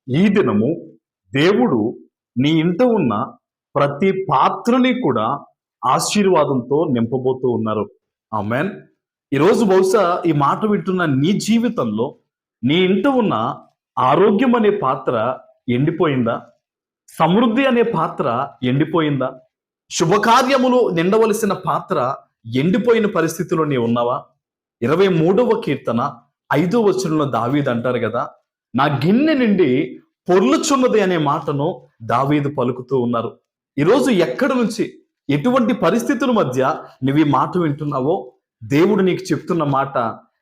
ఈ దినము దేవుడు నీ ఇంట ఉన్న ప్రతి పాత్రని కూడా ఆశీర్వాదంతో నింపబోతూ ఉన్నారు. ఆమెన్. ఈరోజు బహుశా ఈ మాట వింటున్న నీ జీవితంలో నీ ఇంట ఉన్న ఆరోగ్యం అనే పాత్ర ఎండిపోయిందా? సమృద్ధి అనే పాత్ర ఎండిపోయిందా? శుభకార్యములు నిండవలసిన పాత్ర ఎండిపోయిన పరిస్థితిలో నీ ఉన్నావా? 23వ కీర్తన 5వ వచనంలో దావీదు అంటారు కదా, నా గిన్నె నిండి పొర్లుచున్నది అనే మాటను దావీదు పలుకుతూ ఉన్నారు. ఈరోజు ఎక్కడి నుంచి ఎటువంటి పరిస్థితుల మధ్య నువ్వు ఈ మాట వింటున్నావో దేవుడు నీకు చెప్తున్న మాట,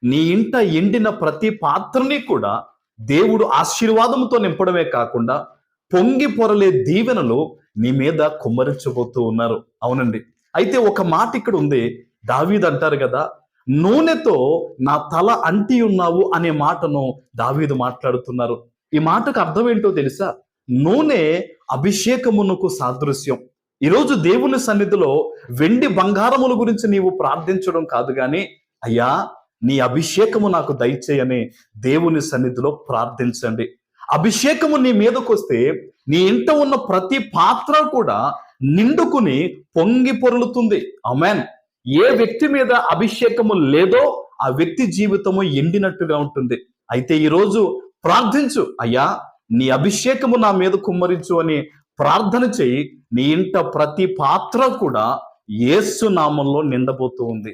నీ ఇంట ఎండిన ప్రతి పాత్రని కూడా దేవుడు ఆశీర్వాదంతో నింపడమే కాకుండా పొంగి పొరలే దీవెనలు నీ మీద కుమ్మరించబోతూ ఉన్నారు. అవునండి. అయితే ఒక మాట ఇక్కడ ఉంది. దావీదు అంటారు కదా, నూనెతో నా తల అంటి ఉన్నావు అనే మాటను దావీదు మాట్లాడుతున్నారు. ఈ మాటకు అర్థం ఏంటో తెలుసా? నూనె అభిషేకమునకు సాదృశ్యం. ఈరోజు దేవుని సన్నిధిలో వెండి బంగారముల గురించి నీవు ప్రార్థించడం కాదు కానీ, అయ్యా నీ అభిషేకము నాకు దయచేయని దేవుని సన్నిధిలో ప్రార్థించండి. అభిషేకము నీ మీదకు వస్తే నీ ఇంట ఉన్న ప్రతి పాత్ర కూడా నిండుకుని పొంగి పొరులుతుంది. ఆమేన్. ఏ వ్యక్తి మీద అభిషేకము లేదో ఆ వ్యక్తి జీవితము ఎండినట్టుగా ఉంటుంది. అయితే ఈరోజు ప్రార్థించు, అయ్యా నీ అభిషేకము నా మీద కుమ్మరించు అని ప్రార్థన చేయి. నీ ఇంట ప్రతి పాత్ర కూడా యేసు నామంలో నిండబోతూ ఉంది.